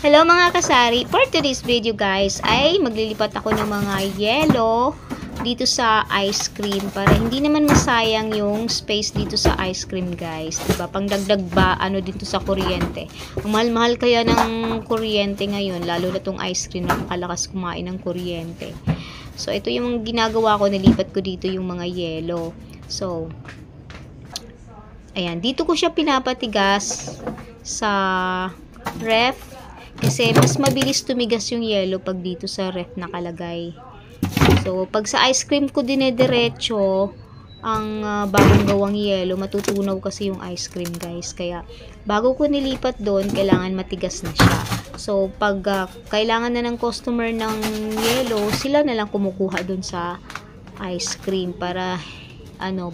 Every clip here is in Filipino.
Hello mga kasari, for today's video guys ay maglilipat ako ng mga yelo dito sa ice cream para hindi naman masayang yung space dito sa ice cream guys, diba? Pangdagdag ba ano dito sa kuryente. Ang mahal-mahal kaya ng kuryente ngayon, lalo na tong ice cream, nakakalakas kumain ng kuryente. So ito yung ginagawa ko, nilipat ko dito yung mga yelo. So ayan, dito ko siya pinapatigas sa ref. Kasi mas mabilis tumigas yung yelo pag dito sa ref nakalagay. So, pag sa ice cream ko dinediretso ang bagong gawang yelo, matutunaw kasi yung ice cream guys. Kaya, bago ko nilipat doon, kailangan matigas na siya. So, pag kailangan na ng customer ng yelo, sila na lang kumukuha doon sa ice cream para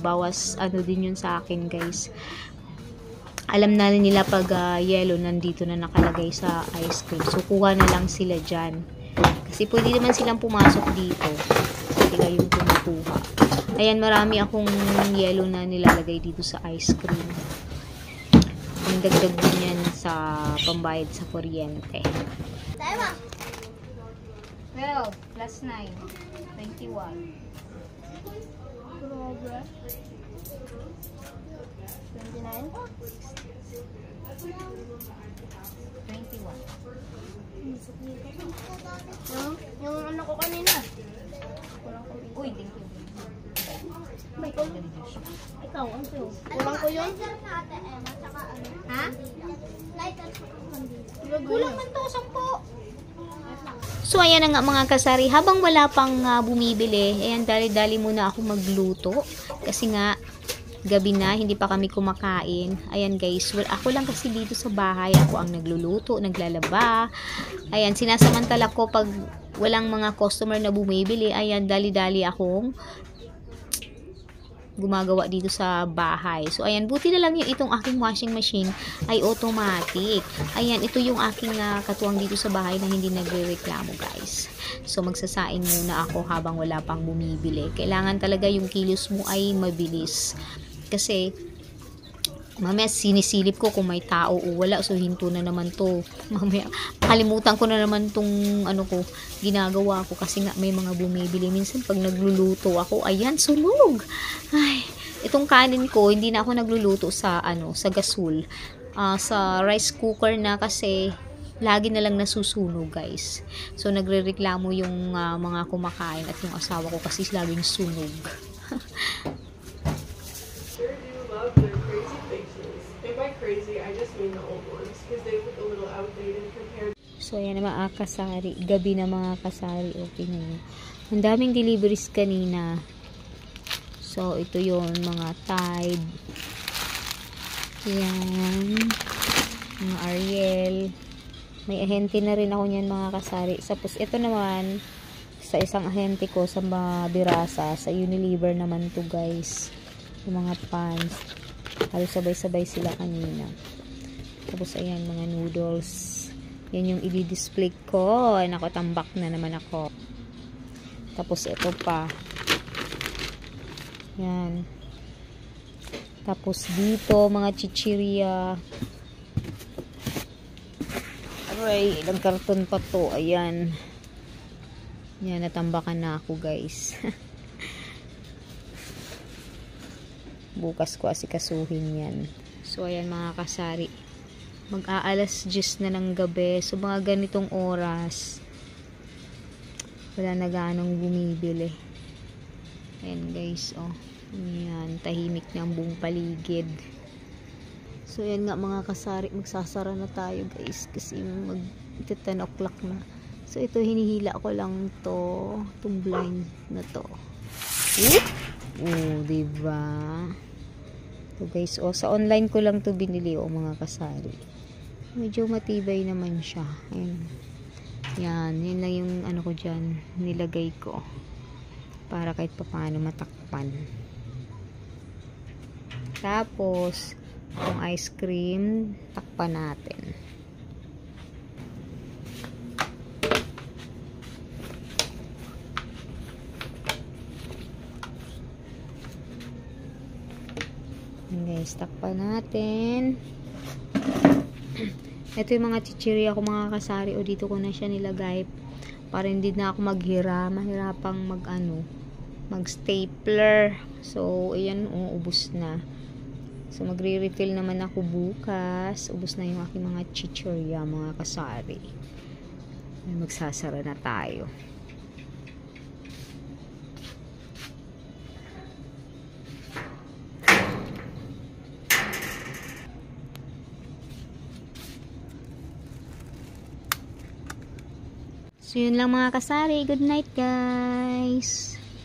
bawas din yun sa akin guys. Alam na nila pag yelo nandito na nakalagay sa ice cream. So, kuha na lang sila dyan. Kasi pwede naman silang pumasok dito. Sila yung kumukuha. Ayan, marami akong yelo na nilalagay dito sa ice cream. Ang dagdag din yan sa pambayad sa kuryente. 12 plus 9. 21. 29? 21. Yung ano ko kanina. Uy, thank you. May ko. Ikaw, ang to. Kulang ko yun? Ha? Kulang man to, 10. So, ayan na nga mga kasari. Habang wala pang bumibili, ayan, dali-dali muna ako magluto. Kasi nga, gabi na, hindi pa kami kumakain. Ayan guys, ako lang kasi dito sa bahay. Ako ang nagluluto, naglalaba. Ayan, sinasamantala ko pag walang mga customer na bumibili. Ayan, dali-dali akong gumagawa dito sa bahay. So, ayan, buti na lang yung itong aking washing machine ay automatic. Ayan, ito yung aking katuwang dito sa bahay na hindi nagre-reklamo, guys. So, magsasaing muna ako habang wala pang bumibili. Kailangan talaga yung kilos mo ay mabilis. Kasi, mamaya sinisilip ko kung may tao o wala. So, hinto na naman to. Mamaya, kalimutan ko na naman tong ginagawa ko kasi nga may mga bumibili. Minsan pag nagluluto ako, ayan, sunog. Ay, itong kanin ko, hindi na ako nagluluto sa sa gasol. Sa rice cooker na kasi lagi na lang nasusunog, guys. So, nagrereklamo yung mga kumakain at yung asawa ko kasi laging sunog. Crazy. I just mean the old ones because they look a little outdated compared. So, ayan na mga kasari. Gabi na mga kasari. Okay na yun. Ang daming deliveries kanina. So, ito yung mga Tide. Yan. Mga Ariel. May ahente na rin ako niyan mga kasari. Tapos, ito naman, sa isang ahente ko sa Mabirasa. Sa Unilever naman to guys. Yung mga pants. Halos sabay-sabay sila kanina. Tapos, ayan, mga noodles. Yan yung i-display ko. Ay, nako, tambak na naman ako. Tapos, ito pa. Yan. Tapos, dito, mga chichirya. Aray, ilang karton pa to. Ayan. Yan, natambakan na ako, guys. Bukas ko asikasuhin yan. So, ayan mga kasari. Mag-aalas 10 na ng gabi. So, mga ganitong oras, wala na ganong bumibili. Ayan guys, oh. Ayan, tahimik na ang buong paligid. So, ayan nga mga kasari. Magsasara na tayo guys. Kasi mag-10 o'clock na. So, ito hinihila ko lang to. Itong blind na to. Oh, diba? So guys, sa online ko lang to binili mga kasari. Medyo matibay naman siya. Ayan. Yan, yun lang yung ko dyan, nilagay ko. Para kahit papaano matakpan. Tapos, yung ice cream, takpan natin. Guys, takpan natin. Ito yung mga chichirya ko mga kasari. O dito ko na siya nilagay. Para hindi na ako mahirapang mag-stapler. So, ayan, ubos na. So, magre-refill naman ako bukas. Ubos na yung aking mga chichirya, mga kasari. Magsasara na tayo. So, yun lang mga kasari. Good night, guys!